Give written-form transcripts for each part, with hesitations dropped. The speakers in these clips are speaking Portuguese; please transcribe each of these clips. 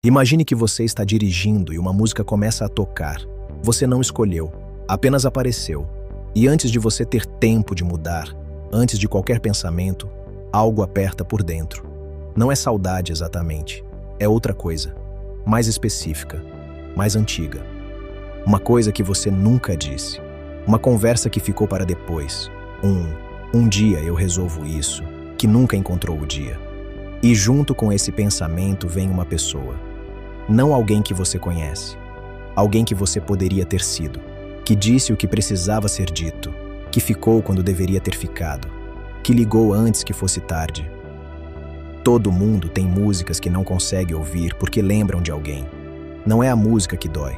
Imagine que você está dirigindo e uma música começa a tocar. Você não escolheu, apenas apareceu. E antes de você ter tempo de mudar, antes de qualquer pensamento, algo aperta por dentro. Não é saudade exatamente, é outra coisa, mais específica, mais antiga. Uma coisa que você nunca disse, uma conversa que ficou para depois. Um dia eu resolvo isso, que nunca encontrou o dia. E junto com esse pensamento vem uma pessoa. Não alguém que você conhece, alguém que você poderia ter sido, que disse o que precisava ser dito, que ficou quando deveria ter ficado, que ligou antes que fosse tarde. Todo mundo tem músicas que não consegue ouvir porque lembram de alguém. Não é a música que dói,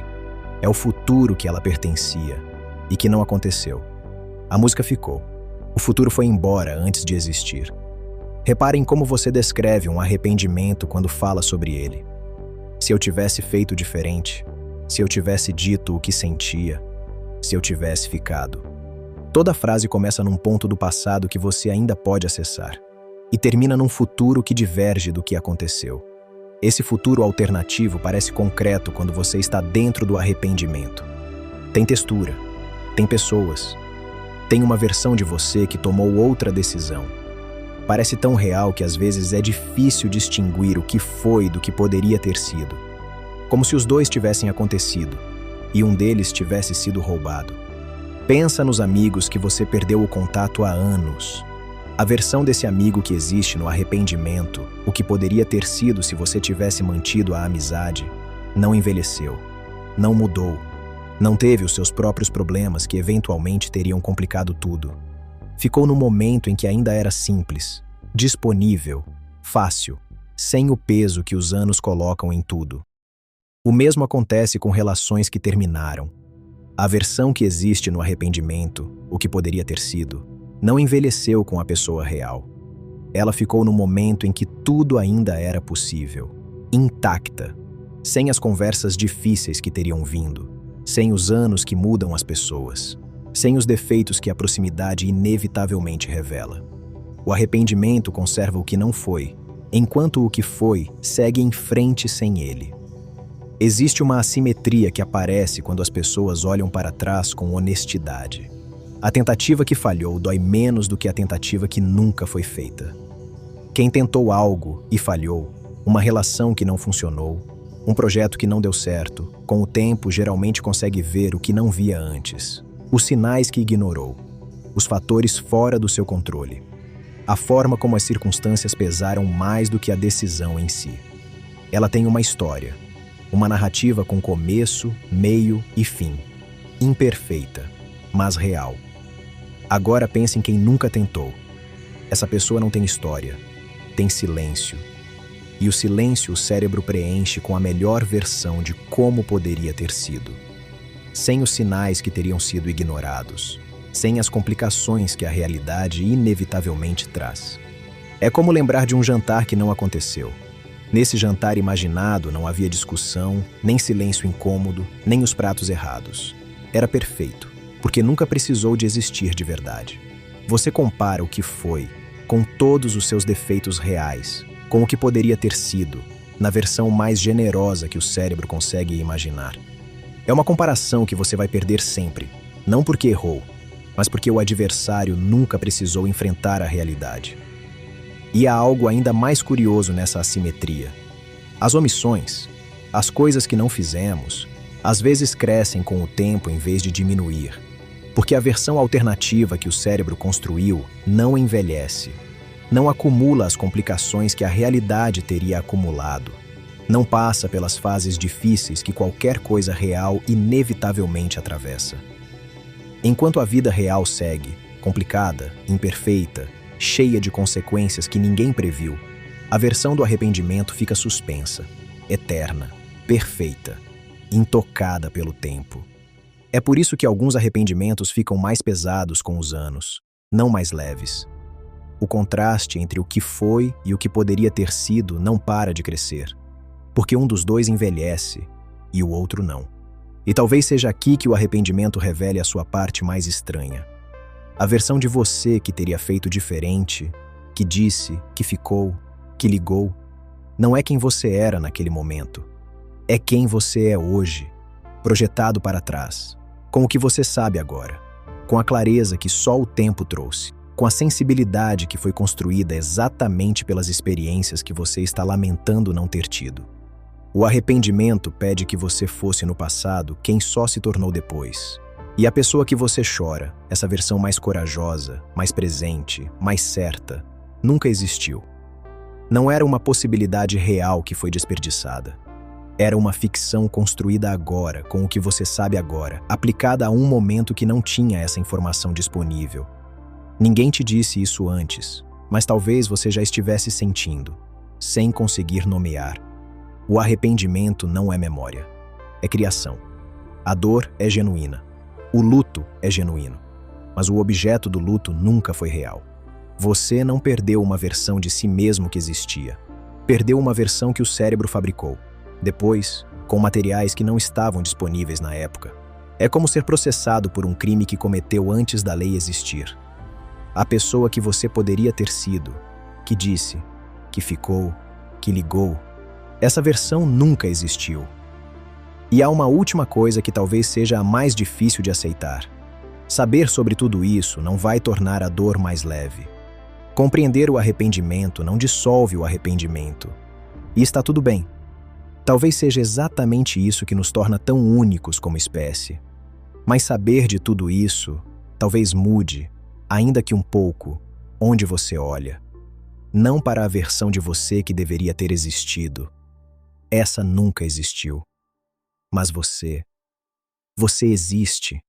é o futuro que ela pertencia e que não aconteceu. A música ficou, o futuro foi embora antes de existir. Reparem como você descreve um arrependimento quando fala sobre ele. Se eu tivesse feito diferente, se eu tivesse dito o que sentia, se eu tivesse ficado. Toda frase começa num ponto do passado que você ainda pode acessar e termina num futuro que diverge do que aconteceu. Esse futuro alternativo parece concreto quando você está dentro do arrependimento. Tem textura, tem pessoas, tem uma versão de você que tomou outra decisão. Parece tão real que às vezes é difícil distinguir o que foi do que poderia ter sido. Como se os dois tivessem acontecido e um deles tivesse sido roubado. Pensa nos amigos que você perdeu o contato há anos. A versão desse amigo que existe no arrependimento, o que poderia ter sido se você tivesse mantido a amizade, não envelheceu, não mudou, não teve os seus próprios problemas que eventualmente teriam complicado tudo. Ficou no momento em que ainda era simples, disponível, fácil, sem o peso que os anos colocam em tudo. O mesmo acontece com relações que terminaram. A versão que existe no arrependimento, o que poderia ter sido, não envelheceu com a pessoa real. Ela ficou no momento em que tudo ainda era possível, intacta, sem as conversas difíceis que teriam vindo, sem os anos que mudam as pessoas, sem os defeitos que a proximidade inevitavelmente revela. O arrependimento conserva o que não foi, enquanto o que foi segue em frente sem ele. Existe uma assimetria que aparece quando as pessoas olham para trás com honestidade. A tentativa que falhou dói menos do que a tentativa que nunca foi feita. Quem tentou algo e falhou, uma relação que não funcionou, um projeto que não deu certo, com o tempo geralmente consegue ver o que não via antes, os sinais que ignorou, os fatores fora do seu controle, a forma como as circunstâncias pesaram mais do que a decisão em si. Ela tem uma história, uma narrativa com começo, meio e fim, imperfeita, mas real. Agora pense em quem nunca tentou. Essa pessoa não tem história, tem silêncio. E o silêncio o cérebro preenche com a melhor versão de como poderia ter sido. Sem os sinais que teriam sido ignorados, sem as complicações que a realidade inevitavelmente traz. É como lembrar de um jantar que não aconteceu. Nesse jantar imaginado não havia discussão, nem silêncio incômodo, nem os pratos errados. Era perfeito, porque nunca precisou de existir de verdade. Você compara o que foi, com todos os seus defeitos reais, com o que poderia ter sido, na versão mais generosa que o cérebro consegue imaginar. É uma comparação que você vai perder sempre, não porque errou, mas porque o adversário nunca precisou enfrentar a realidade. E há algo ainda mais curioso nessa assimetria. As omissões, as coisas que não fizemos, às vezes crescem com o tempo em vez de diminuir, porque a versão alternativa que o cérebro construiu não envelhece, não acumula as complicações que a realidade teria acumulado, não passa pelas fases difíceis que qualquer coisa real inevitavelmente atravessa. Enquanto a vida real segue, complicada, imperfeita, cheia de consequências que ninguém previu, a versão do arrependimento fica suspensa, eterna, perfeita, intocada pelo tempo. É por isso que alguns arrependimentos ficam mais pesados com os anos, não mais leves. O contraste entre o que foi e o que poderia ter sido não para de crescer, porque um dos dois envelhece e o outro não. E talvez seja aqui que o arrependimento revele a sua parte mais estranha. A versão de você que teria feito diferente, que disse, que ficou, que ligou, não é quem você era naquele momento. É quem você é hoje, projetado para trás, com o que você sabe agora, com a clareza que só o tempo trouxe, com a sensibilidade que foi construída exatamente pelas experiências que você está lamentando não ter tido. O arrependimento pede que você fosse no passado quem só se tornou depois. E a pessoa que você chora, essa versão mais corajosa, mais presente, mais certa, nunca existiu. Não era uma possibilidade real que foi desperdiçada. Era uma ficção construída agora, com o que você sabe agora, aplicada a um momento que não tinha essa informação disponível. Ninguém te disse isso antes, mas talvez você já estivesse sentindo, sem conseguir nomear. O arrependimento não é memória, é criação. A dor é genuína. O luto é genuíno. Mas o objeto do luto nunca foi real. Você não perdeu uma versão de si mesmo que existia. Perdeu uma versão que o cérebro fabricou. Depois, com materiais que não estavam disponíveis na época. É como ser processado por um crime que cometeu antes da lei existir. A pessoa que você poderia ter sido, que disse, que ficou, que ligou, essa versão nunca existiu. E há uma última coisa que talvez seja a mais difícil de aceitar. Saber sobre tudo isso não vai tornar a dor mais leve. Compreender o arrependimento não dissolve o arrependimento. E está tudo bem. Talvez seja exatamente isso que nos torna tão únicos como espécie. Mas saber de tudo isso talvez mude, ainda que um pouco, onde você olha. Não para a versão de você que deveria ter existido. Essa nunca existiu. Mas você existe.